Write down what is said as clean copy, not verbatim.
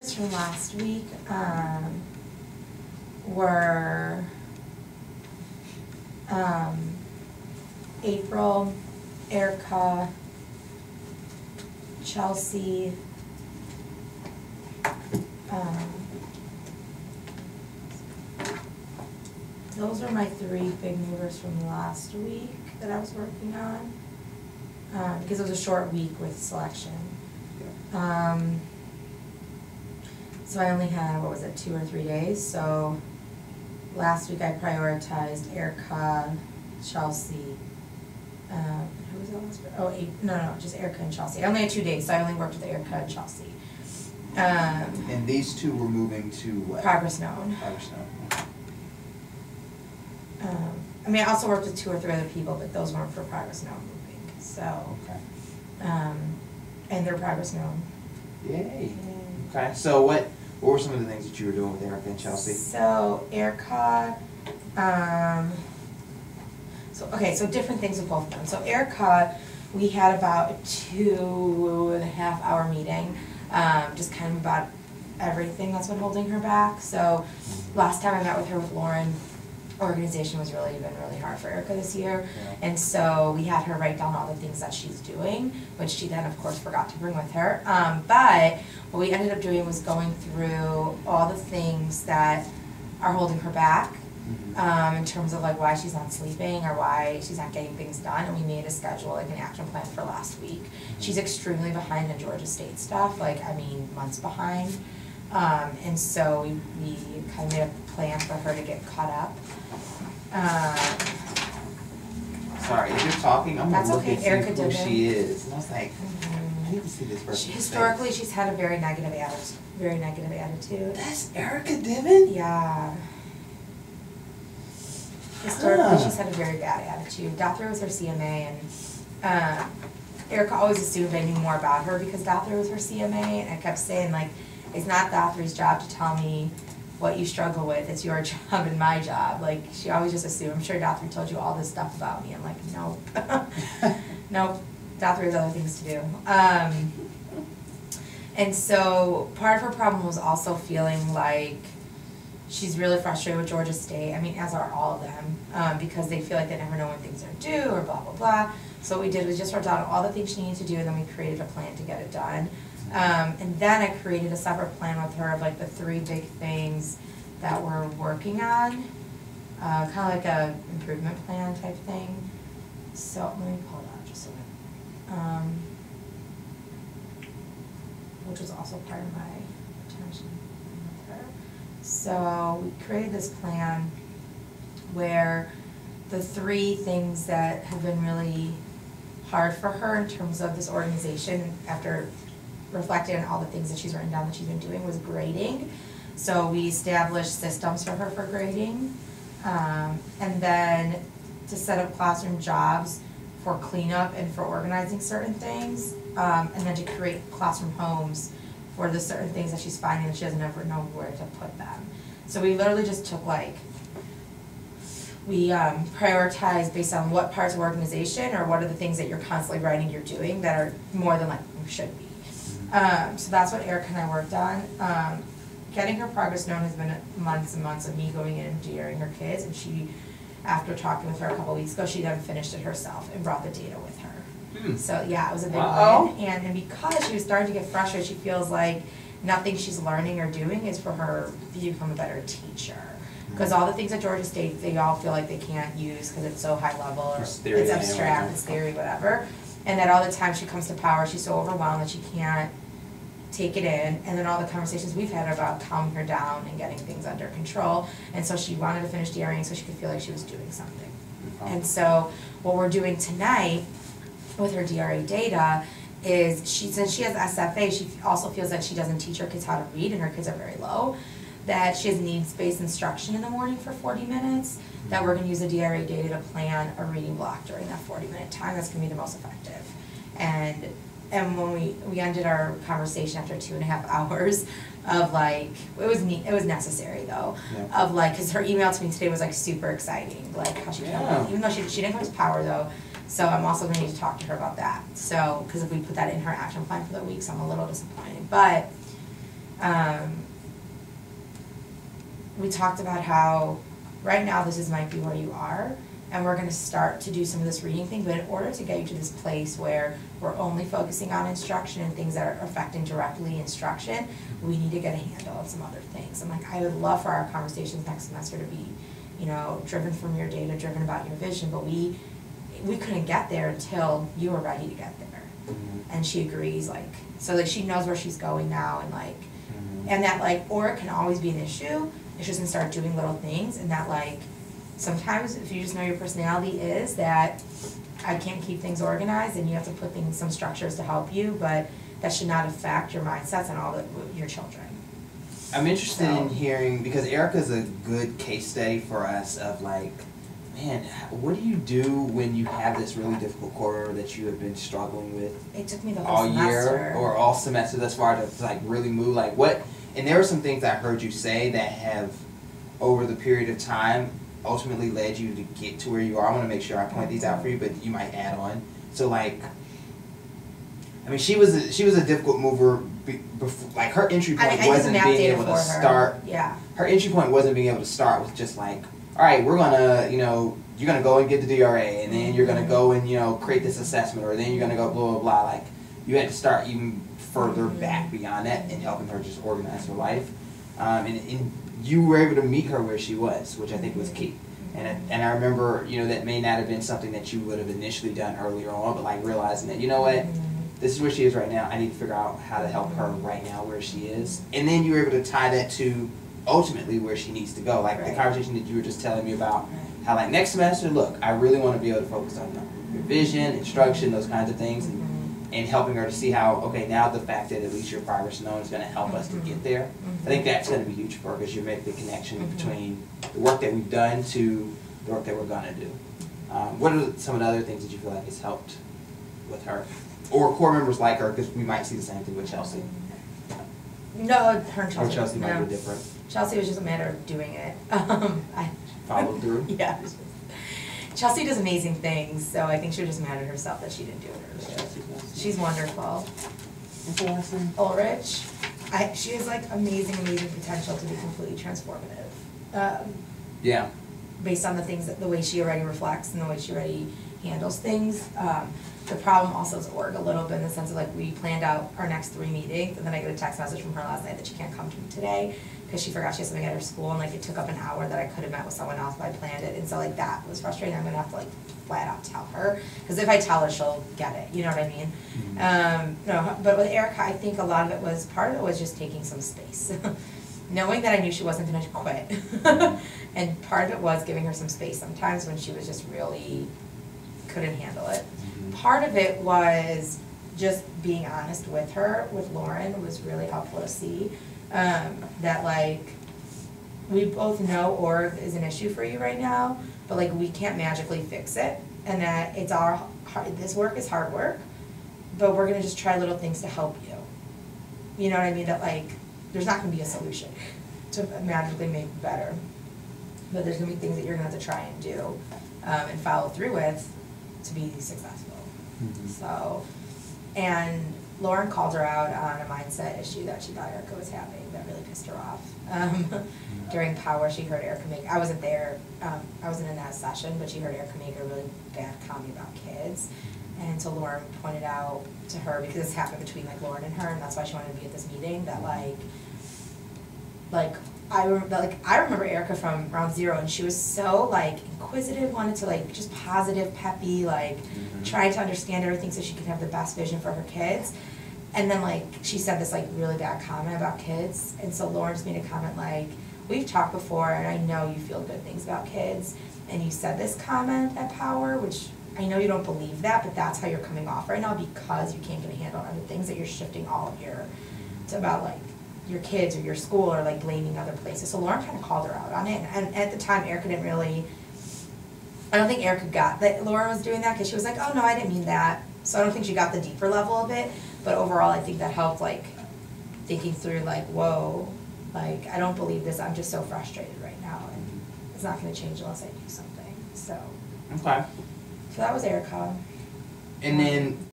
From last week were April, Erica, Chelsea, those are my 3 big movers from last week that I was working on, because it was a short week with selection. So I only had, 2 or 3 days, so last week I prioritized Erica, Chelsea, who was the last one? No, just Erica and Chelsea. I only had 2 days, so I only worked with Erica and Chelsea. And these 2 were moving to what? Progress known. Progress known. I mean, I also worked with 2 or 3 other people, but those weren't for progress known moving, so. Okay. And they're progress known. Yay. Okay, so what were some of the things that you were doing with Erica and Chelsea? So Erica, so different things with both of them. So Erica, we had about a 2.5 hour meeting, just kind of about everything that's been holding her back. So last time I met with her with Lauren, organization was been really hard for Erica this year, and so we had her write down all the things that she's doing, which she then of course forgot to bring with her. But what we ended up doing was going through all the things that are holding her back, in terms of like why she's not sleeping or why she's not getting things done, and we made a schedule, like an action plan for last week. She's extremely behind in Georgia State stuff, like I mean months behind, and so we kind of made a plan for her to get caught up. Sorry, if you're talking, I'm going to look and see who she is. And I was like, I need to see this person. Historically, she's had a very negative attitude. That's Erica Diven? Yeah. Historically, she's had a very bad attitude. Dothra was her CMA, and Erica always assumed I knew more about her because Dothra was her CMA, and I kept saying, like, it's not Dothra's job to tell me what you struggle with, it's your job and my job. Like, she always just assumed, I'm sure Dothra told you all this stuff about me. I'm like, nope. Nope, Dothra has other things to do. And so part of her problem was also feeling like she's really frustrated with Georgia State. I mean, as are all of them, because they feel like they never know when things are due or blah, blah, blah. So what we did was just wrote down all the things she needed to do, and then we created a plan to get it done. And then I created a separate plan with her of like the 3 big things that we're working on, kind of like a improvement plan type thing. So let me pull it out just a minute. Which was also part of my attention with her. So we created this plan where the 3 things that have been really hard for her in terms of this organization, after reflecting on all the things that she's written down that she's been doing, was grading. So we established systems for her for grading, and then to set up classroom jobs for cleanup and for organizing certain things, and then to create classroom homes for the certain things that she's finding that she doesn't ever know where to put them. So we literally just took we prioritized based on what parts of organization or what are the things that you're constantly writing you're doing that are more than like you should be. So that's what Erica and I worked on. Getting her progress known has been months and months of me going in and DRing her kids, and she, after talking with her a couple weeks ago, she then finished it herself and brought the data with her. So yeah, it was a big win, and because she was starting to get frustrated, she feels like nothing she's learning or doing is for her to become a better teacher. Because all the things at Georgia State, they all feel like they can't use because it's so high level, or it's abstract, it's theory, whatever. And that all the time she comes to power, she's so overwhelmed that she can't take it in. And then all the conversations we've had about calming her down and getting things under control. And so she wanted to finish DRing so she could feel like she was doing something. And so what we're doing tonight with her DRA data is, since she has SFA, she also feels that she doesn't teach her kids how to read, and her kids are very low, that she has needs-based instruction in the morning for 40 minutes, that we're going to use the DRA data to plan a reading block during that 40-minute time. That's going to be the most effective. And when we ended our conversation after 2.5 hours of like, it was necessary though, of like, because her email to me today was like super exciting, like how she felt, even though she didn't come to power though. So I'm also going to need to talk to her about that. So, because if we put that in her action plan for the week, so I'm a little disappointed. But We talked about how right now might be where you are, and we're gonna start to do some of this reading thing, but in order to get you to this place where we're only focusing on instruction and things that are affecting directly instruction, we need to get a handle on some other things. I'm like, I would love for our conversations next semester to be, you know, driven from your data, driven about your vision, but we couldn't get there until you were ready to get there. Mm-hmm. And she agrees, like, so that she knows where she's going now, and like, Mm-hmm. and that like, or it can always be an issue if she doesn't start doing little things, and that like, sometimes if you just know your personality is that I can't keep things organized and you have to put some structures to help you, but that should not affect your mindsets and all your children. I'm interested in hearing, because Erica's a good case study for us of like, man, what do you do when you have this really difficult quarter that you have been struggling with? It took me the whole all semester. year or all semester thus far to like really move, like what, and there are some things I heard you say that have over the period of time ultimately led you to get to where you are. I want to make sure I point these out for you, but you might add on. So like, I mean, she was a difficult mover before, like her entry point wasn't being able to start. Yeah. Her entry point wasn't being able to start with just like, all right, we're gonna, you know, you're gonna go and get the DRA, and then you're gonna go and, you know, create this assessment, or then you're gonna go blah blah blah. Like, you had to start even further back beyond that and helping her just organize her life. And you were able to meet her where she was, which I think was key. And I remember, you know, that may not have been something that you would have initially done earlier on, but like realizing that, you know what, this is where she is right now. I need to figure out how to help her right now where she is. And then you were able to tie that to ultimately where she needs to go. Like the conversation that you were just telling me about how like next semester, look, I really want to be able to focus on revision, instruction, those kinds of things, and helping her to see how, okay, now the fact that at least your progress known is going to help us to get there. I think that's going to be huge for her, because you make the connection between the work that we've done to the work that we're going to do. What are some of the other things that you feel like has helped with her? Or core members like her, because we might see the same thing with Chelsea. No, her and Chelsea. Or Chelsea might be different. Chelsea was just a matter of doing it. Followed through? Yeah. Chelsea does amazing things, so I think she was just mad at herself that she didn't do it earlier. She's wonderful. What's the last name? Ulrich. She has like amazing potential to be completely transformative. Yeah. Based on the way she already reflects and the way she already handles things. The problem also is org a little bit in the sense of like we planned out our next 3 meetings, and then I get a text message from her last night that she can't come to today because she forgot she has something at her school, and like it took up an hour that I could have met with someone else, but I planned it, and so like that was frustrating. I'm gonna have to like flat out tell her, because if I tell her, she'll get it. You know what I mean? No, but with Erica, I think a lot of it was, part of it was just taking some space. Knowing that I knew she wasn't gonna quit. And part of it was giving her some space sometimes when she was just really couldn't handle it. Part of it was just being honest with her, with Lauren, was really helpful to see. That like, we both know org is an issue for you right now, but like we can't magically fix it, and that it's this work is hard work, but we're gonna just try little things to help you. You know what I mean? That like, there's not gonna be a solution to magically make it better, but there's gonna be things that you're gonna have to try and do and follow through with to be successful. So, and Lauren called her out on a mindset issue that she thought Erica was having that really pissed her off. During Power, she heard Erica make, I wasn't there, I wasn't in that session, but she heard Erica make a really bad comment about kids. And so Lauren pointed out to her, because this happened between like Lauren and her, and that's why she wanted to be at this meeting, that I remember Erica from round 0, and she was so like inquisitive, wanted to like just positive, peppy, like trying to understand everything so she could have the best vision for her kids. And then like she said this like really bad comment about kids, and so Lauren just made a comment like, we've talked before and I know you feel good things about kids, and you said this comment at Power, which I know you don't believe that, but that's how you're coming off right now, because you can't get a handle on other things, that you're shifting all of your, to about like your kids or your school, or like blaming other places. So Lauren kind of called her out on it, and at the time Erica didn't really, I don't think Erica got that Lauren was doing that, because she was like, oh no, I didn't mean that. So I don't think she got the deeper level of it, but overall I think that helped like thinking through like, whoa, like I don't believe this, I'm just so frustrated right now, and it's not going to change unless I do something. So okay. So that was Erica. And then